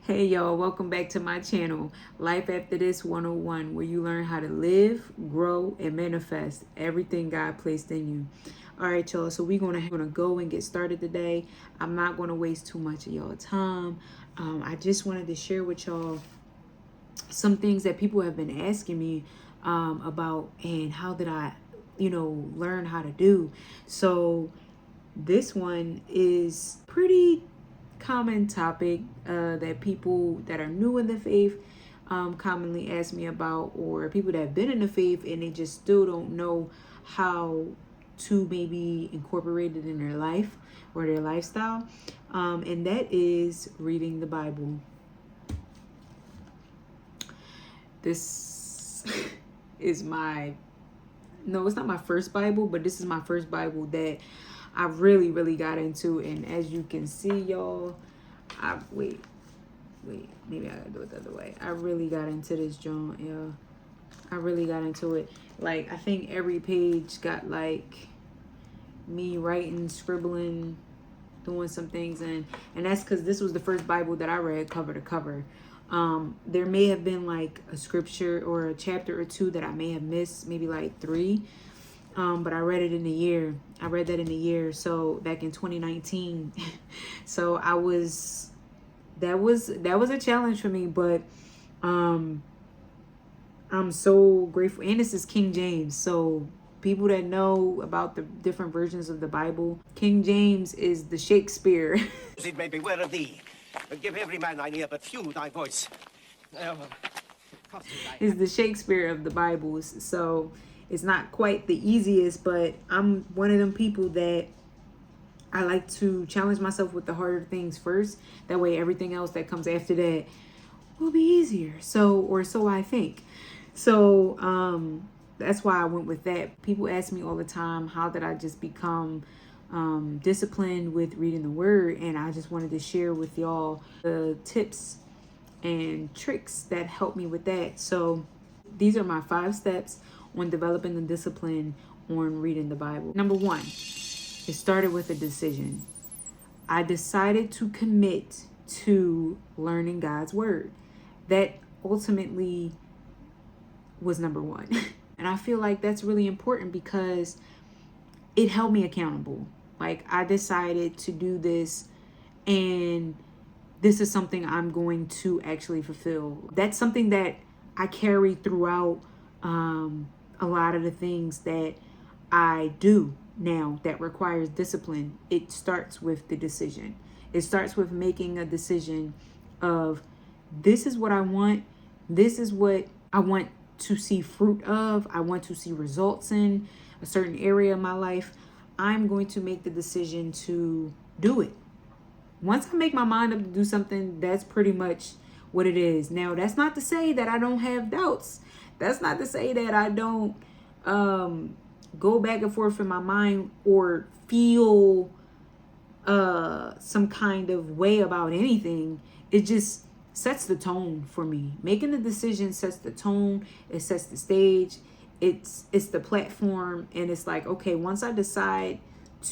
Hey y'all, welcome back to my channel, Life After This 101, where you learn how to live, grow, and manifest everything God placed in you. All right, y'all, so we're gonna go and get started today. I'm not gonna waste too much of y'all time. I just wanted to share with y'all some things that people have been asking me about, and how did I, learn how to do. So this one is pretty common topic that people that are new in the faith commonly ask me about, or people that have been in the faith and they just still don't know how to maybe incorporate it in their life or their lifestyle, and that is reading the Bible. This is it's not my first Bible, but this is my first Bible that I really got into. And as you can see, y'all, wait, maybe I gotta do it the other way. I really got into this joint, yeah. I really got into it. Like, I think every page got like me writing, scribbling, doing some things, and that's because this was the first Bible that I read cover to cover. There may have been like a scripture or a chapter or two that I may have missed, maybe like 3. But I read it in a year. I read that in a year. So back in 2019. So that was a challenge for me, but I'm so grateful. And this is King James. So people that know about the different versions of the Bible, King James is the Shakespeare. It may beware of thee, but give every man thine ear, but few thy voice. Is the Shakespeare of the Bible. So it's not quite the easiest, but I'm one of them people that I like to challenge myself with the harder things first. That way everything else that comes after that will be easier. So I think. So that's why I went with that. People ask me all the time, how did I just become disciplined with reading the word? And I just wanted to share with y'all the tips and tricks that help me with that. So these are my 5 steps on developing the discipline on reading the Bible. Number 1, it started with a decision. I decided to commit to learning God's word. That ultimately was number 1. And I feel like that's really important because it held me accountable. Like, I decided to do this, and this is something I'm going to actually fulfill. That's something that I carry throughout a lot of the things that I do now that requires discipline. It starts with the decision. It starts with making a decision of, this is what I want. This is what I want to see fruit of. I want to see results in a certain area of my life. I'm going to make the decision to do it. Once I make my mind up to do something, that's pretty much what it is. Now, that's not to say that I don't have doubts. That's not to say that I don't go back and forth in my mind or feel some kind of way about anything. It just sets the tone for me. Making the decision sets the tone. It sets the stage. It's the platform. And it's like, okay, once I decide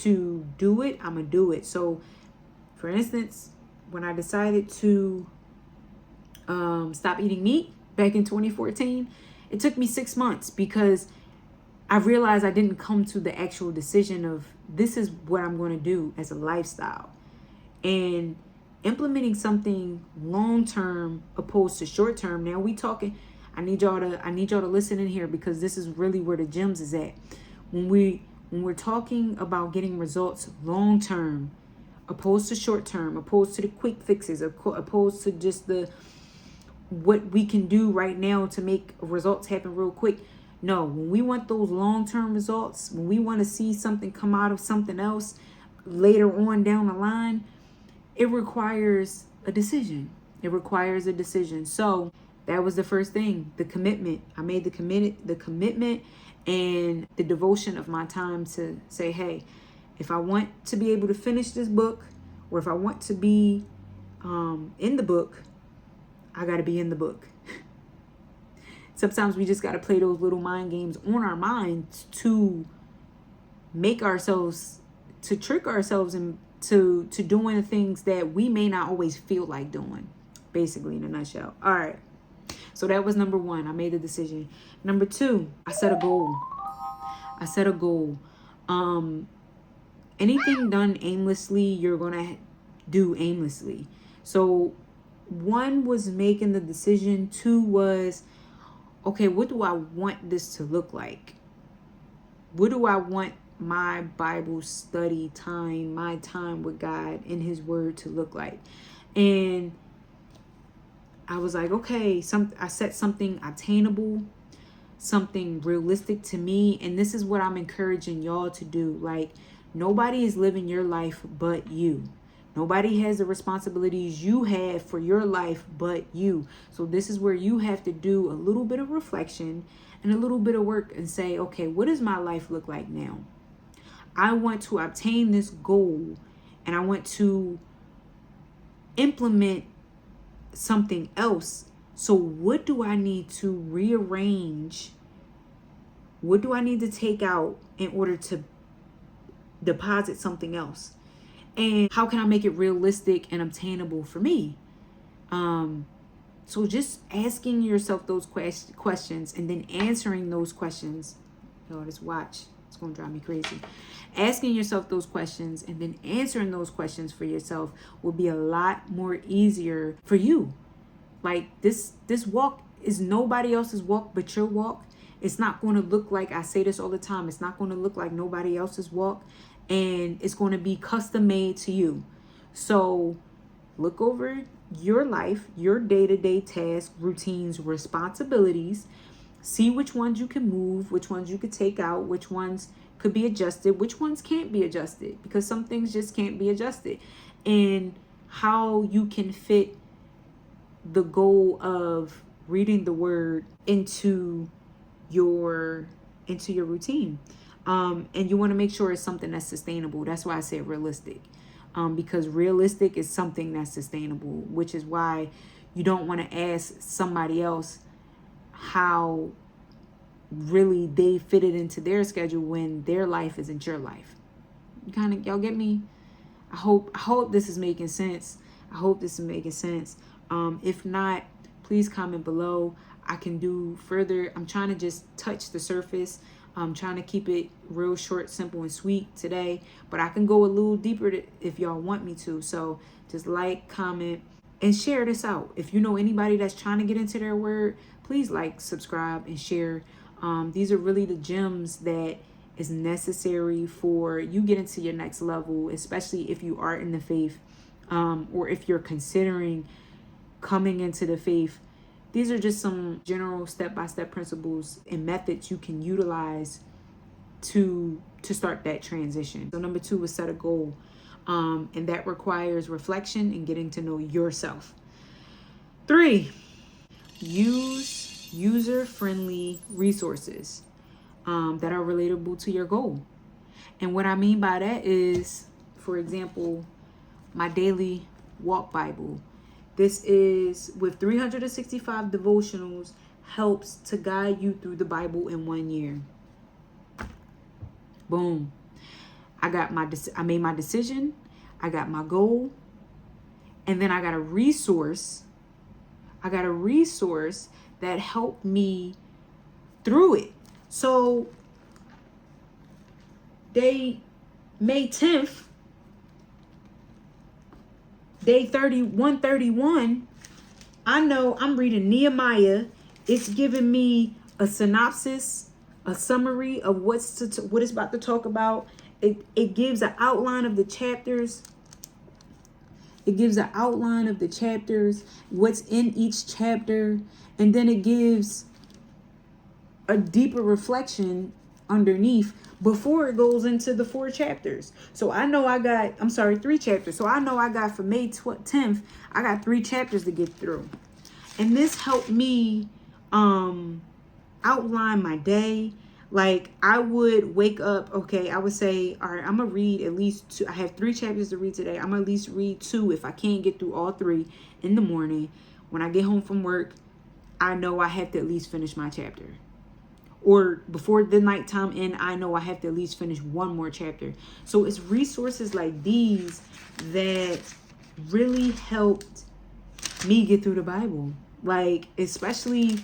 to do it, I'm going to do it. So, for instance, when I decided to stop eating meat back in 2014, it took me 6 months because I realized I didn't come to the actual decision of, this is what I'm going to do as a lifestyle. And implementing something long-term opposed to short-term. Now we talking, I need y'all to listen in here, because this is really where the gems is at. When we're talking about getting results long-term, opposed to short-term, opposed to the quick fixes, opposed to just what we can do right now to make results happen real quick. No, when we want those long-term results, when we want to see something come out of something else later on down the line, it requires a decision. It requires a decision. So that was the first thing, the commitment. I made the commitment and the devotion of my time to say, hey, if I want to be able to finish this book, or if I want to be in the book, I got to be in the book. Sometimes we just got to play those little mind games on our mind to make ourselves, to trick ourselves into doing things that we may not always feel like doing. basically, in a nutshell. All right. So that was number one. I made the decision. Number two, I set a goal. I set a goal. Anything done aimlessly, you're going to do aimlessly. So one was making the decision. Two was, okay, what do I want this to look like? What do I want my Bible study time, my time with God and his word to look like? And I was like, okay, I set something attainable, something realistic to me. And this is what I'm encouraging y'all to do. Like, nobody is living your life but you. Nobody has the responsibilities you have for your life but you. So this is where you have to do a little bit of reflection and a little bit of work and say, okay, what does my life look like now? I want to obtain this goal and I want to implement something else. So what do I need to rearrange? What do I need to take out in order to deposit something else? And how can I make it realistic and obtainable for me? So just asking yourself those questions and then answering those questions. Yo, this watch, it's going to drive me crazy. Asking yourself those questions and then answering those questions for yourself will be a lot more easier for you. Like this walk is nobody else's walk but your walk. It's not going to look like, I say this all the time, it's not going to look like nobody else's walk. And it's going to be custom made to you. So look over your life, your day-to-day tasks, routines, responsibilities. See which ones you can move, which ones you could take out, which ones could be adjusted, which ones can't be adjusted, because some things just can't be adjusted. And how you can fit the goal of reading the word into your routine. And you want to make sure it's something that's sustainable. That's why I said realistic. Because realistic is something that's sustainable, which is why you don't want to ask somebody else how really they fit it into their schedule when their life isn't your life. Y'all get me? I hope this is making sense. I hope this is making sense. If not, please comment below. I can do further. I'm trying to just touch the surface. I'm trying to keep it real short, simple, and sweet today. But I can go a little deeper if y'all want me to. So just like, comment, and share this out. If you know anybody that's trying to get into their word, please like, subscribe, and share. These are really the gems that is necessary for you get into your next level, especially if you are in the faith, or if you're considering coming into the faith. These are just some general step-by-step principles and methods you can utilize to start that transition. So number 2 is set a goal. And that requires reflection and getting to know yourself. 3, use user-friendly resources that are relatable to your goal. And what I mean by that is, for example, my daily walk Bible. This is with 365 devotionals, helps to guide you through the Bible in 1 year. Boom. I made my decision. I got my goal. And then I got a resource. That helped me through it. So May 10th, day 131, I know I'm reading Nehemiah. It's giving me a synopsis, a summary of what it's about to talk about. It gives an outline of the chapters. What's in each chapter. And then it gives a deeper reflection underneath before it goes into the 4 chapters. So I know 3 chapters. So I know I got for May 10th, I got 3 chapters to get through. And this helped me outline my day. Like I would wake up, okay, I would say, all right, I'm going to read at least 2. I have 3 chapters to read today. I'm going to at least read 2 if I can't get through all 3 in the morning. When I get home from work, I know I have to at least finish my chapter. Or before the nighttime end, I know I have to at least finish 1 more chapter. So it's resources like these that really helped me get through the Bible. Like, especially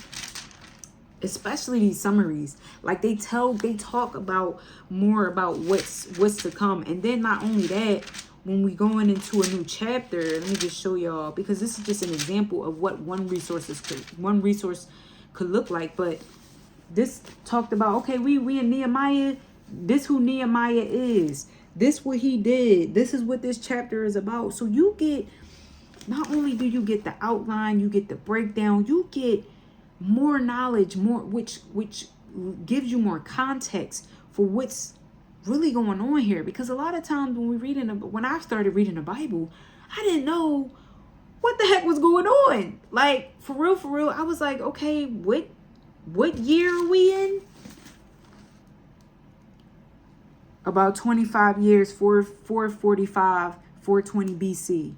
these summaries. Like, they talk about more about what's to come. And then not only that, when we going into a new chapter, let me just show y'all, because this is just an example of what one resource could look like. But this talked about, okay, we in Nehemiah. This who Nehemiah is. This what he did. This is what this chapter is about. So you get, not only do you get the outline, you get the breakdown, you get more knowledge, which gives you more context for what's really going on here. Because a lot of times when I started reading the Bible, I didn't know what the heck was going on. Like, for real, I was like, okay, what year are we in? About 25 years, 445, 420 BC.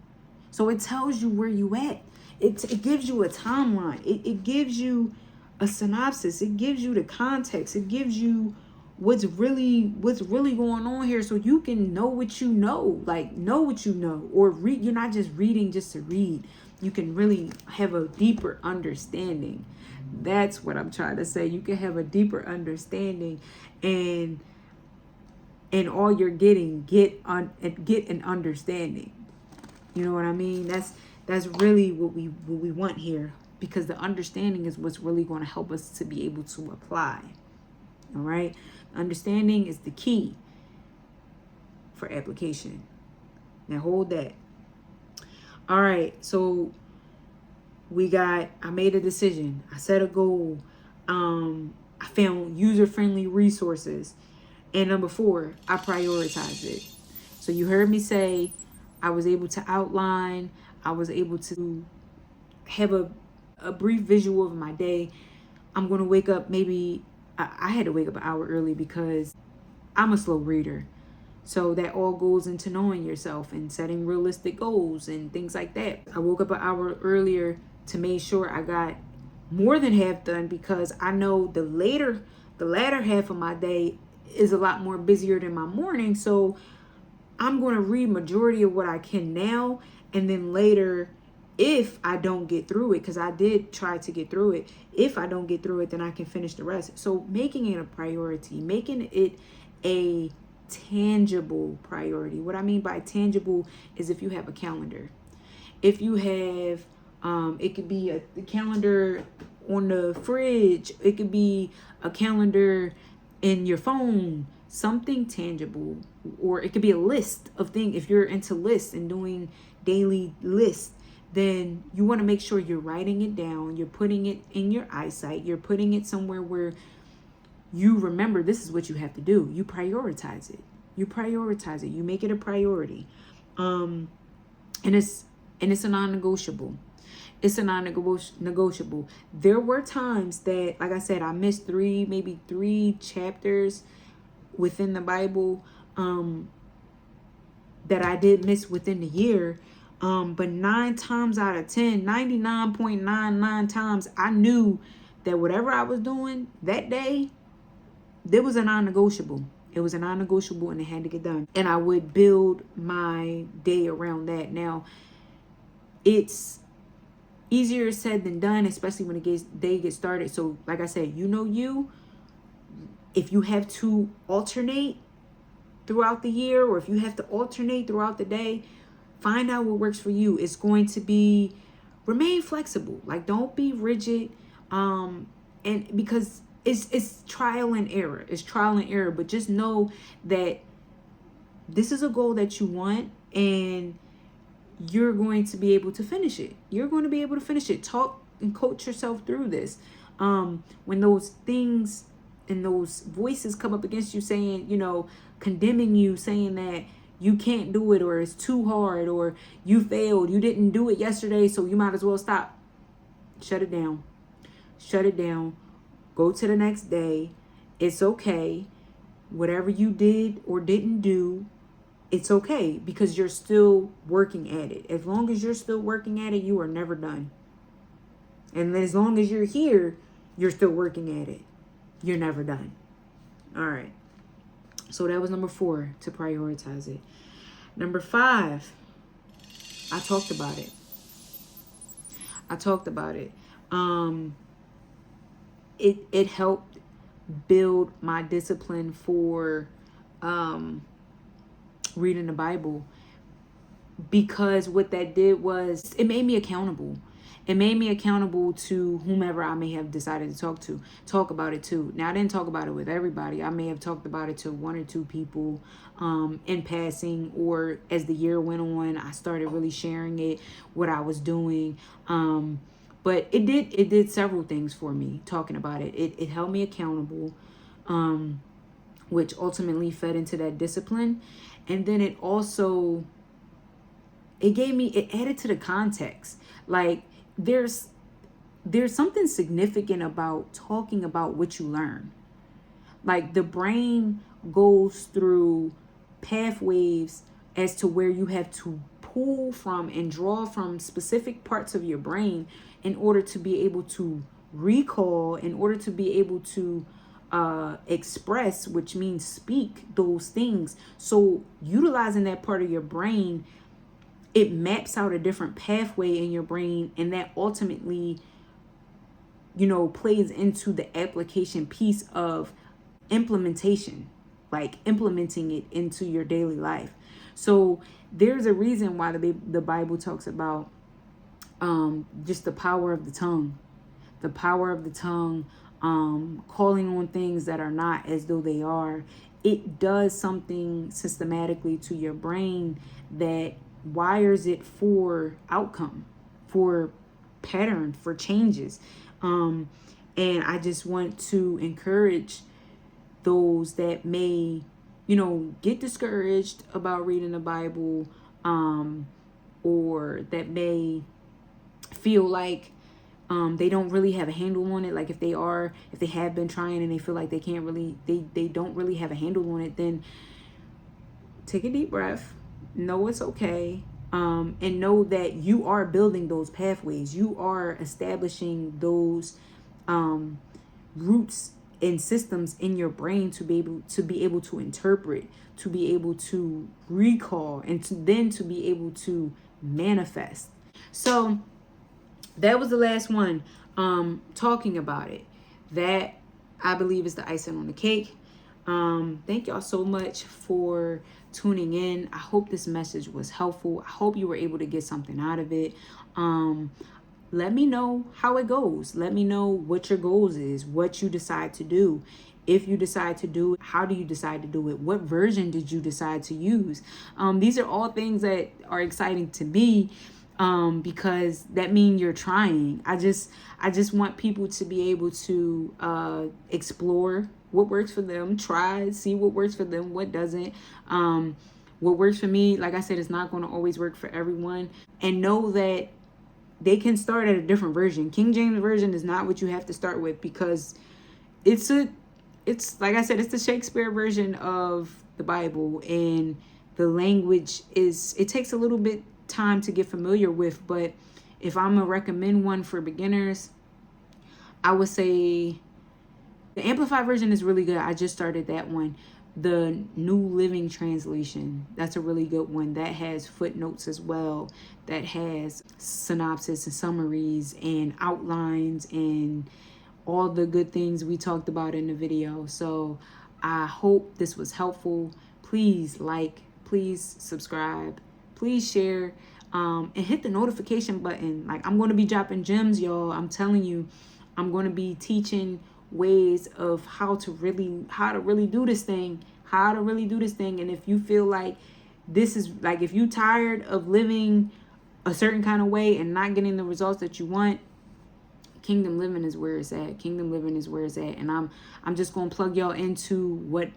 So it tells you where you at. It gives you a timeline. It gives you a synopsis. It gives you the context. It gives you what's really going on here, so you can know what you know. Like, know what you know. Or read. You're not just reading just to read. You can really have a deeper understanding. That's what I'm trying to say. You can have a deeper understanding, and all you're getting, get an understanding. You know what I mean? That's really what we want here, because the understanding is what's really going to help us to be able to apply. All right? Understanding is the key for application. Now hold that. All right, so I made a decision. I set a goal. I found user-friendly resources. And number 4, I prioritized it. So you heard me say I was able to outline. I was able to have a brief visual of my day. I'm going to wake up I had to wake up an hour early because I'm a slow reader. So that all goes into knowing yourself and setting realistic goals and things like that. I woke up an hour earlier to make sure I got more than half done, because I know the latter half of my day is a lot more busier than my morning. So I'm going to read majority of what I can now, and then later, if I don't get through it, because I did try to get through it, if I don't get through it, then I can finish the rest. So making it a priority, making it a tangible priority. What I mean by tangible is if you have a calendar. If you have, it could be the calendar on the fridge. It could be a calendar in your phone, something tangible. Or it could be a list of things. If you're into lists and doing daily lists, then you want to make sure you're writing it down. You're putting it in your eyesight. You're putting it somewhere where you remember this is what you have to do. You prioritize it. You make it a priority. And it's a non-negotiable. It's a non-negotiable. There were times that, like I said, I missed maybe three chapters within the Bible that I did miss within the year. But 9 times out of 10, 99.99 times, I knew that whatever I was doing that day, there was a non-negotiable. It was a non-negotiable, and it had to get done. And I would build my day around that. Now, it's easier said than done, especially when the day gets started. So, like I said, if you have to alternate throughout the year, or if you have to alternate throughout the day, find out what works for you. It's going to be, remain flexible. Like, don't be rigid. And because it's trial and error. It's trial and error. But just know that this is a goal that you want, and you're going to be able to finish it. You're going to be able to finish it. Talk and coach yourself through this. When those things and those voices come up against you saying, condemning you, saying that you can't do it, or it's too hard, or you failed, you didn't do it yesterday, so you might as well stop. Shut it down. Shut it down. Go to the next day. It's okay. Whatever you did or didn't do, it's okay, because you're still working at it. As long as you're still working at it, you are never done. And as long as you're here, you're still working at it. You're never done. All right. So that was number 4, to prioritize it. Number 5, I talked about it. I talked about it. It helped build my discipline for reading the Bible, because what that did was it made me accountable. It made me accountable to whomever I may have decided to talk about it to. Now, I didn't talk about it with everybody. I may have talked about it to one or two people in passing, or as the year went on, I started really sharing it, what I was doing. But it did several things for me, talking about it. It held me accountable, which ultimately fed into that discipline. And then it also, it added to the context. Like, there's something significant about talking about what you learn. Like, the brain goes through pathways as to where you have to pull from and draw from specific parts of your brain in order to be able to recall, in order to be able to express, which means speak those things. So utilizing that part of your brain, it maps out a different pathway in your brain, and that ultimately, plays into the application piece of implementation, like implementing it into your daily life. So there's a reason why the Bible talks about just the power of the tongue, calling on things that are not as though they are. It does something systematically to your brain that wires it for outcome, for pattern, for changes. And I just want to encourage those that may, get discouraged about reading the Bible, or that may feel like they don't really have a handle on it. Like, if they have been trying and they feel like they can't really, they don't really have a handle on it, then take a deep breath. Know it's okay. And know that you are building those pathways. You are establishing those roots and systems in your brain to be able to interpret, to be able to recall, and then to be able to manifest. So that was the last one, talking about it. That, I believe, is the icing on the cake. Thank y'all so much for tuning in. I hope this message was helpful. I hope you were able to get something out of it. Let me know how it goes. Let me know what your goals is, what you decide to do. If you decide to do it, how do you decide to do it? What version did you decide to use? These are all things that are exciting to me, because that means you're trying. I just want people to be able to explore what works for them, try, see what works for them, what doesn't. What works for me, like I said, is not going to always work for everyone. And know that they can start at a different version. King James Version is not what you have to start with, because it's like I said, it's the Shakespeare version of the Bible, and the language it takes a little bit time to get familiar with. But if I'm gonna recommend one for beginners, I would say the Amplified version is really good. I just started that one. The New Living Translation, that's a really good one. That has footnotes as well. That has synopsis and summaries and outlines and all the good things we talked about in the video. So I hope this was helpful. Please like, please subscribe, please share, and hit the notification button. Like, I'm going to be dropping gems, y'all. I'm telling you, I'm going to be teaching ways of how to really do this thing. And if you feel like this is, like, if you tired of living a certain kind of way and not getting the results that you want, Kingdom Living is where it's at. And I'm just going to plug y'all into what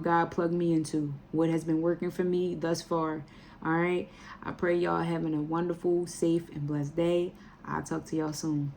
God plugged me into, what has been working for me thus far. All right. I pray y'all having a wonderful, safe, and blessed day. I'll talk to y'all soon.